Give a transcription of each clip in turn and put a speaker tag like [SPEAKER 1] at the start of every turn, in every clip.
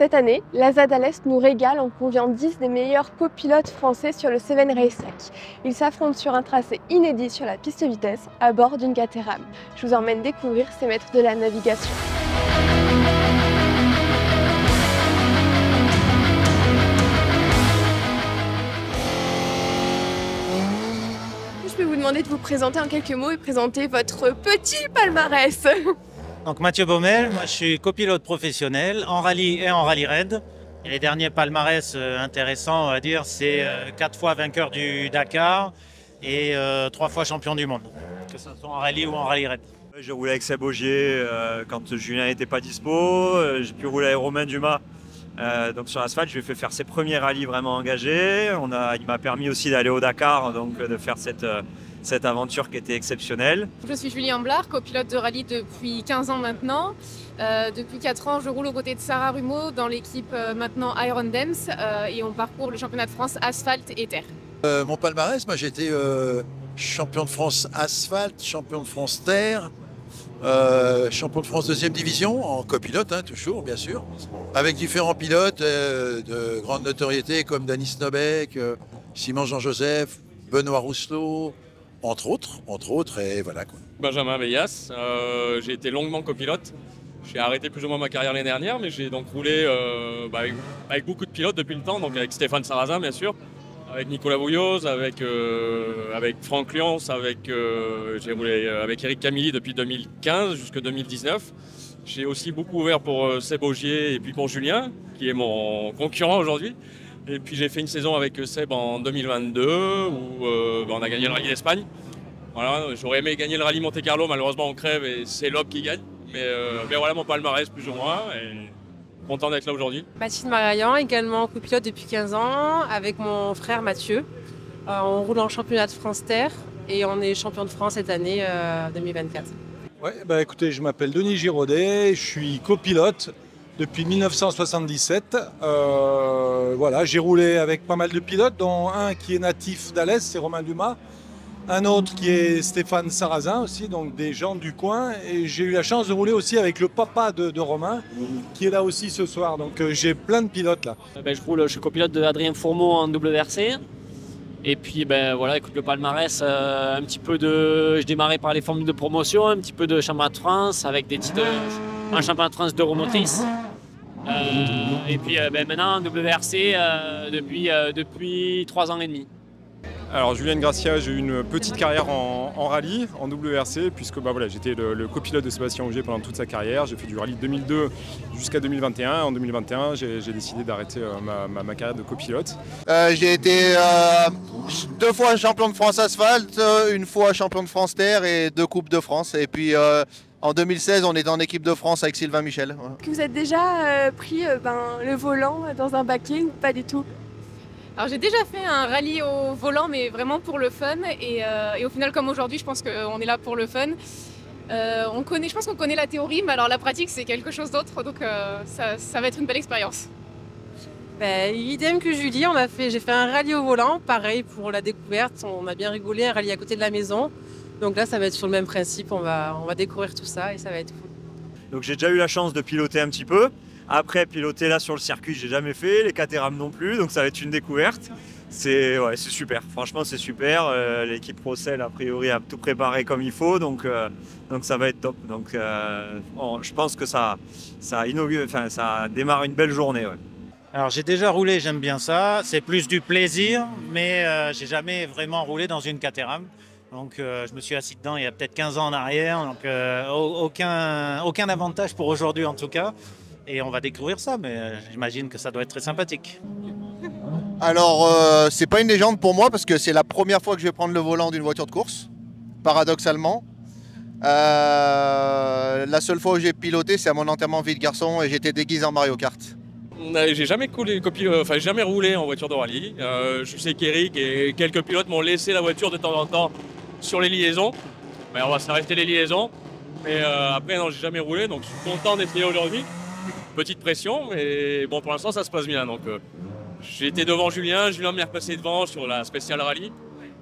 [SPEAKER 1] Cette année, la Zadales nous régale en conviant 10 des meilleurs copilotes français sur le Seven Racetrack. Ils s'affrontent sur un tracé inédit sur la piste vitesse à bord d'une Caterham. Je vous emmène découvrir ces maîtres de la navigation. Je peux vous demander de vous présenter en quelques mots et présenter votre petit palmarès.
[SPEAKER 2] Donc Mathieu Baumel, moi je suis copilote professionnel en rallye et en rallye raid. Et les derniers palmarès intéressants, on va dire, c'est 4 fois vainqueur du Dakar et 3 fois champion du monde, que ce soit en rallye ou en rallye raid.
[SPEAKER 3] J'ai roulé avec Seb Ogier quand Julien n'était pas dispo. J'ai pu rouler avec Romain Dumas donc sur l'asphalte. Je lui ai fait faire ses premiers rallyes vraiment engagés. Il m'a permis aussi d'aller au Dakar, donc de faire cette aventure qui était exceptionnelle.
[SPEAKER 4] Je suis Julie Amblard, copilote de rallye depuis 15 ans maintenant. Depuis 4 ans, je roule aux côtés de Sarah Rumeau dans l'équipe maintenant Iron Dems et on parcourt le championnat de France asphalte et terre.
[SPEAKER 5] Mon palmarès, moi j'ai été champion de France asphalte, champion de France terre, champion de France deuxième division en copilote, toujours bien sûr, avec différents pilotes de grande notoriété comme Danny Snobeck, Simon Jean-Joseph, Benoît Rousselot, entre autres, et voilà quoi.
[SPEAKER 6] Benjamin Veillas, j'ai été longuement copilote. J'ai arrêté plus ou moins ma carrière l'année dernière, mais j'ai donc roulé avec beaucoup de pilotes depuis le temps, donc avec Stéphane Sarrazin bien sûr, avec Nicolas Bouilloz, avec Franck Lyons, j'ai roulé avec Eric Camilly depuis 2015 jusqu'à 2019. J'ai aussi beaucoup ouvert pour Seb Ogier et puis pour Julien, qui est mon concurrent aujourd'hui. Et puis j'ai fait une saison avec Seb en 2022 où on a gagné le rallye d'Espagne. Voilà, j'aurais aimé gagner le rallye Monte Carlo, malheureusement on crève et c'est Loeb qui gagne. Mais voilà mon palmarès plus ou moins et content d'être là aujourd'hui.
[SPEAKER 7] Mathilde Marian, également copilote depuis 15 ans avec mon frère Mathieu. On roule en championnat de France Terre et on est champion de France cette année 2024.
[SPEAKER 8] Ouais, écoutez, je m'appelle Denis Giraudet, je suis copilote depuis 1977. Voilà, j'ai roulé avec pas mal de pilotes, dont un qui est natif d'Alès, c'est Romain Dumas. Un autre qui est Stéphane Sarrazin aussi, donc des gens du coin. Et j'ai eu la chance de rouler aussi avec le papa de Romain, qui est là aussi ce soir. Donc j'ai plein de pilotes là.
[SPEAKER 9] Je suis copilote de Adrien Fourmeau en WRC. Et puis voilà, écoute, le palmarès, un petit peu de. Je démarrais par les formules de promotion, un petit peu de championnat de France avec des titres en championnat de France d'Euromotrice. Et puis maintenant WRC depuis 3 ans et demi.
[SPEAKER 10] Alors Julien Gracia, j'ai eu une petite carrière en rallye, en WRC, puisque j'étais le copilote de Sébastien Ogier pendant toute sa carrière. J'ai fait du rallye de 2002 jusqu'à 2021. En 2021, j'ai décidé d'arrêter ma carrière de copilote.
[SPEAKER 11] J'ai été 2 fois champion de France asphalte, 1 fois champion de France terre et 2 coupes de France. Et puis en 2016, on était en équipe de France avec Sylvain Michel. Voilà.
[SPEAKER 1] Vous avez déjà pris le volant dans un baquet ou pas du tout?
[SPEAKER 4] Alors j'ai déjà fait un rallye au volant mais vraiment pour le fun et au final comme aujourd'hui je pense qu'on est là pour le fun. Je pense qu'on connaît la théorie mais alors la pratique c'est quelque chose d'autre donc ça va être une belle expérience.
[SPEAKER 7] Idem que Julie, j'ai fait un rallye au volant, pareil pour la découverte, on a bien rigolé, un rallye à côté de la maison. Donc là ça va être sur le même principe, on va découvrir tout ça et ça va être cool.
[SPEAKER 3] Donc j'ai déjà eu la chance de piloter un petit peu. Après, piloter là sur le circuit, j'ai jamais fait, les Caterham non plus, donc ça va être une découverte. C'est super, franchement c'est super. L'équipe Procel a priori a tout préparé comme il faut, donc ça va être top. Donc je pense que ça démarre une belle journée. Ouais.
[SPEAKER 2] Alors j'ai déjà roulé, j'aime bien ça, c'est plus du plaisir, mais j'ai jamais vraiment roulé dans une Caterham. Donc je me suis assis dedans il y a peut-être 15 ans en arrière, donc aucun avantage pour aujourd'hui en tout cas. Et on va découvrir ça, mais j'imagine que ça doit être très sympathique.
[SPEAKER 11] Alors, c'est pas une légende pour moi parce que c'est la première fois que je vais prendre le volant d'une voiture de course, paradoxalement. La seule fois où j'ai piloté, c'est à mon enterrement vie de garçon et j'étais déguisé en Mario Kart.
[SPEAKER 6] J'ai jamais jamais roulé en voiture de rallye. Je sais qu'Eric et quelques pilotes m'ont laissé la voiture de temps en temps sur les liaisons. Mais on va s'arrêter les liaisons. Mais après, non, j'ai jamais roulé, donc je suis content d'être là aujourd'hui. Petite pression, mais bon, pour l'instant, ça se passe bien. Donc, j'ai été devant Julien m'a repassé devant sur la spéciale rallye.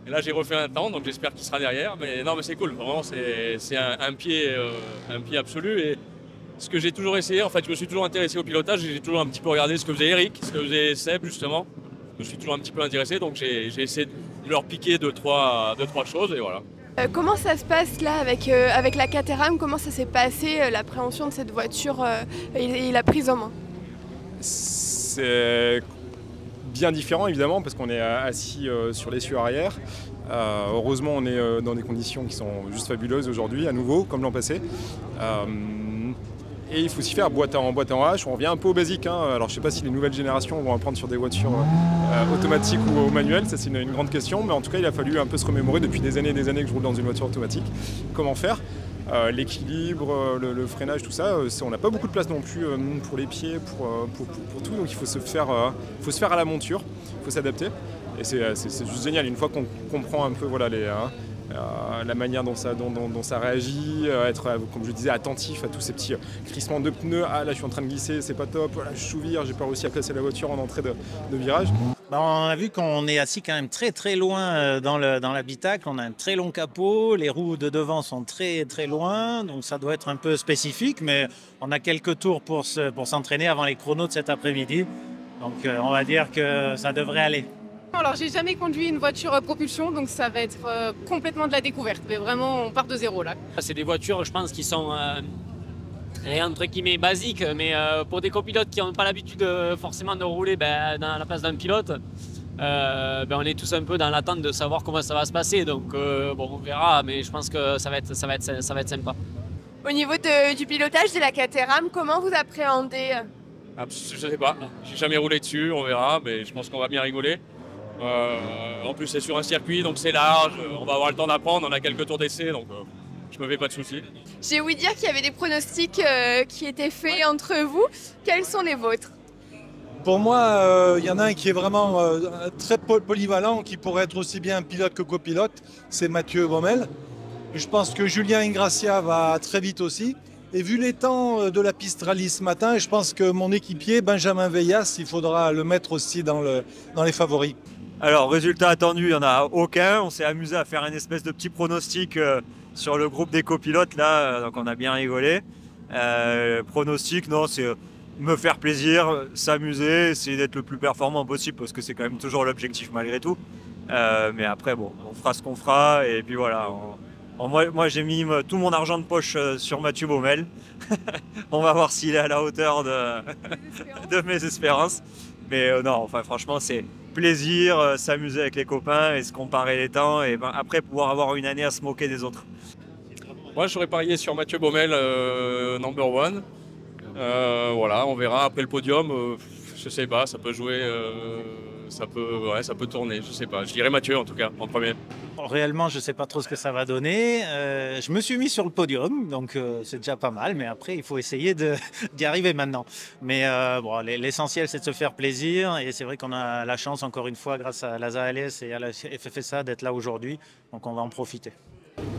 [SPEAKER 6] Et là, j'ai refait un temps, donc j'espère qu'il sera derrière. Mais non, mais c'est cool. Vraiment, c'est un pied absolu. Et ce que j'ai toujours essayé. En fait, je me suis toujours intéressé au pilotage et j'ai toujours un petit peu regardé ce que faisait Eric, ce que faisait Seb justement. Je me suis toujours un petit peu intéressé, donc j'ai essayé de leur piquer deux, trois choses et voilà.
[SPEAKER 1] Comment ça se passe là avec la Caterham? Comment ça s'est passé l'appréhension de cette voiture et la prise en main?
[SPEAKER 10] C'est bien différent évidemment parce qu'on est assis sur l'essieu arrière. Heureusement on est dans des conditions qui sont juste fabuleuses aujourd'hui à nouveau comme l'an passé. Et il faut s'y faire boîte en H, on revient un peu au basique. Hein. Alors je ne sais pas si les nouvelles générations vont apprendre sur des voitures automatiques ou manuelles, ça c'est une grande question, mais en tout cas il a fallu un peu se remémorer depuis des années que je roule dans une voiture automatique. Comment faire l'équilibre, le freinage, tout ça, on n'a pas beaucoup de place non plus pour les pieds, pour tout, donc il faut se faire à la monture, il faut s'adapter. Et c'est juste génial, une fois qu'on comprend un peu voilà, la manière dont ça réagit, être, comme je disais, attentif à tous ces petits crissements de pneus. Ah là je suis en train de glisser, c'est pas top, voilà, je souvire, j'ai pas réussi à placer la voiture en entrée de virage.
[SPEAKER 2] On a vu qu'on est assis quand même très très loin dans l'habitacle, on a un très long capot, les roues de devant sont très très loin, donc ça doit être un peu spécifique, mais on a quelques tours pour s'entraîner avant les chronos de cet après-midi, donc on va dire que ça devrait aller.
[SPEAKER 4] Alors j'ai jamais conduit une voiture propulsion, donc ça va être complètement de la découverte, mais vraiment on part de zéro là.
[SPEAKER 9] C'est des voitures je pense qui sont entre guillemets basiques, mais pour des copilotes qui n'ont pas l'habitude forcément de rouler dans la place d'un pilote, on est tous un peu dans l'attente de savoir comment ça va se passer, donc bon, on verra, mais je pense que ça va être sympa.
[SPEAKER 1] Au niveau du pilotage de la Caterham, comment vous appréhendez?
[SPEAKER 6] Je sais pas, j'ai jamais roulé dessus, on verra, mais je pense qu'on va bien rigoler. En plus c'est sur un circuit donc c'est large, on va avoir le temps d'apprendre, on a quelques tours d'essai donc je me fais pas de soucis.
[SPEAKER 1] J'ai ouï dire qu'il y avait des pronostics qui étaient faits entre vous, quels sont les vôtres?
[SPEAKER 8] Pour moi, il y en a un qui est vraiment très polyvalent, qui pourrait être aussi bien pilote que copilote, c'est Mathieu Baumel. Je pense que Julien Ingrassia va très vite aussi. Et vu les temps de la piste rallye ce matin, je pense que mon équipier, Benjamin Veillas, il faudra le mettre aussi dans les favoris.
[SPEAKER 3] Alors, résultat attendu, il n'y en a aucun. On s'est amusé à faire une espèce de petit pronostic sur le groupe des copilotes, là, donc on a bien rigolé. Pronostic, non, c'est me faire plaisir, s'amuser, essayer d'être le plus performant possible, parce que c'est quand même toujours l'objectif malgré tout. Mais après, bon, on fera ce qu'on fera, et puis voilà. Moi j'ai mis tout mon argent de poche sur Mathieu Baumel. On va voir s'il est à la hauteur de mes espérances. Mais non, enfin franchement c'est plaisir, s'amuser avec les copains et se comparer les temps et après pouvoir avoir une année à se moquer des autres.
[SPEAKER 6] Moi j'aurais parié sur Mathieu Baumel number one. Voilà, on verra après le podium. Je sais pas, ça peut jouer, ça peut tourner, je sais pas. Je dirais Mathieu en tout cas en premier.
[SPEAKER 2] Réellement, je ne sais pas trop ce que ça va donner. Je me suis mis sur le podium, donc c'est déjà pas mal. Mais après, il faut essayer d'y arriver maintenant. Mais bon, l'essentiel, c'est de se faire plaisir. Et c'est vrai qu'on a la chance, encore une fois, grâce à la ZALS et à la FFSA, d'être là aujourd'hui. Donc on va en profiter.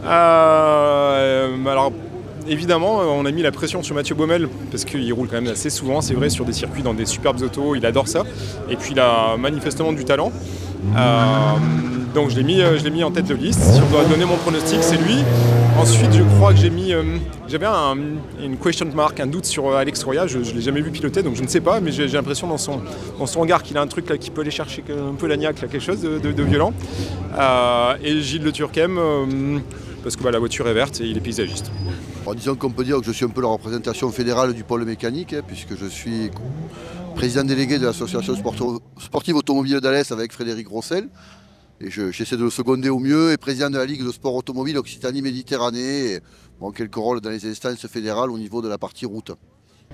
[SPEAKER 10] Alors, évidemment, on a mis la pression sur Mathieu Baumel parce qu'il roule quand même assez souvent, c'est vrai, sur des circuits dans des superbes autos. Il adore ça. Et puis, il a manifestement du talent. Donc je l'ai mis en tête de liste. Si on doit donner mon pronostic, c'est lui. Ensuite, je crois que j'avais une question mark, un doute sur Alex Roya. Je ne l'ai jamais vu piloter, donc je ne sais pas, mais j'ai l'impression dans son regard qu'il a un truc là qui peut aller chercher un peu l'agnac, quelque chose de violent. Et Gilles Le Turquem, parce que la voiture est verte et il est paysagiste.
[SPEAKER 12] En disant qu'on peut dire que je suis un peu la représentation fédérale du pôle mécanique, puisque je suis président délégué de l'association sportive automobile d'Alès avec Frédéric Rossel. Et j'essaie de le seconder au mieux et président de la Ligue de sport automobile Occitanie-Méditerranée. Et quelques rôles dans les instances fédérales au niveau de la partie route.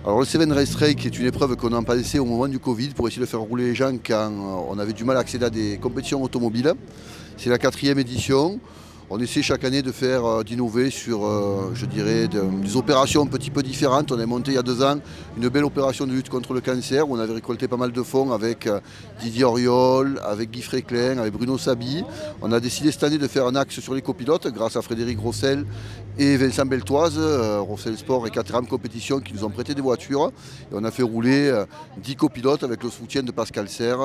[SPEAKER 12] Alors le Seven Race Strike est une épreuve qu'on a passée au moment du Covid pour essayer de faire rouler les gens quand on avait du mal à accéder à des compétitions automobiles. C'est la 4e édition. On essaie chaque année de faire d'innover sur, je dirais, des opérations un petit peu différentes. On a monté il y a 2 ans une belle opération de lutte contre le cancer où on avait récolté pas mal de fonds avec Didier Auriol, avec Guy Fréclin, avec Bruno Sabi. On a décidé cette année de faire un axe sur les copilotes grâce à Frédéric Rossel et Vincent Beltoise, Rossel Sport et Caterham Compétition qui nous ont prêté des voitures. Et on a fait rouler 10 copilotes avec le soutien de Pascal Serre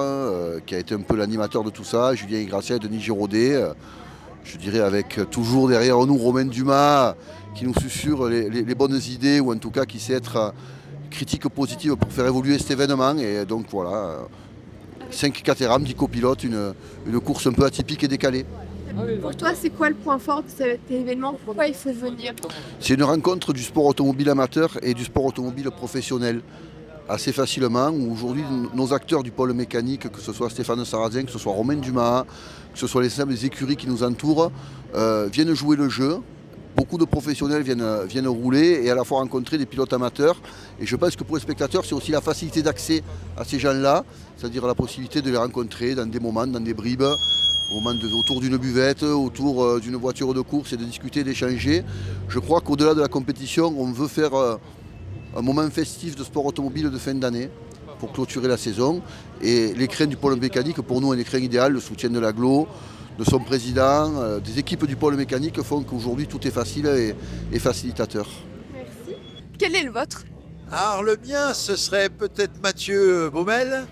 [SPEAKER 12] qui a été un peu l'animateur de tout ça, Julien Ingrassia et Denis Giraudet. Je dirais avec toujours derrière nous Romain Dumas qui nous susurre les bonnes idées, ou en tout cas qui sait être critique positive pour faire évoluer cet événement. Et donc voilà, 5 Caterham, 10 copilotes, une course un peu atypique et décalée.
[SPEAKER 1] Pour toi, c'est quoi le point fort de cet événement? Pourquoi il faut venir?
[SPEAKER 12] C'est une rencontre du sport automobile amateur et du sport automobile professionnel. Assez facilement, où aujourd'hui nos acteurs du pôle mécanique, que ce soit Stéphane Sarrazin, que ce soit Romain Dumas, que ce soit les écuries qui nous entourent, viennent jouer le jeu. Beaucoup de professionnels viennent rouler et à la fois rencontrer des pilotes amateurs. Et je pense que pour les spectateurs, c'est aussi la facilité d'accès à ces gens-là, c'est-à-dire la possibilité de les rencontrer dans des moments, dans des bribes, autour d'une buvette, autour d'une voiture de course et de discuter, d'échanger. Je crois qu'au-delà de la compétition, on veut faire un moment festif de sport automobile de fin d'année pour clôturer la saison. Et l'écrin du pôle mécanique, pour nous, est un écrin idéal. Le soutien de l'AGLO, de son président, des équipes du pôle mécanique font qu'aujourd'hui tout est facile et facilitateur.
[SPEAKER 1] Merci. Quel est le vôtre?
[SPEAKER 5] Alors le mien, ce serait peut-être Mathieu Baumel.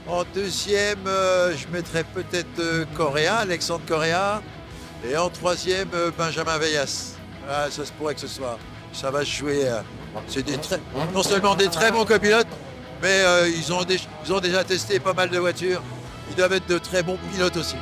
[SPEAKER 5] En deuxième, je mettrais peut-être Correa, Alexandre Correa. Et en troisième, Benjamin Veillas. Ah, ça se pourrait que ce soit. Ça va se jouer. C'est non seulement des très bons copilotes, mais ils ont déjà testé pas mal de voitures. Ils doivent être de très bons pilotes aussi.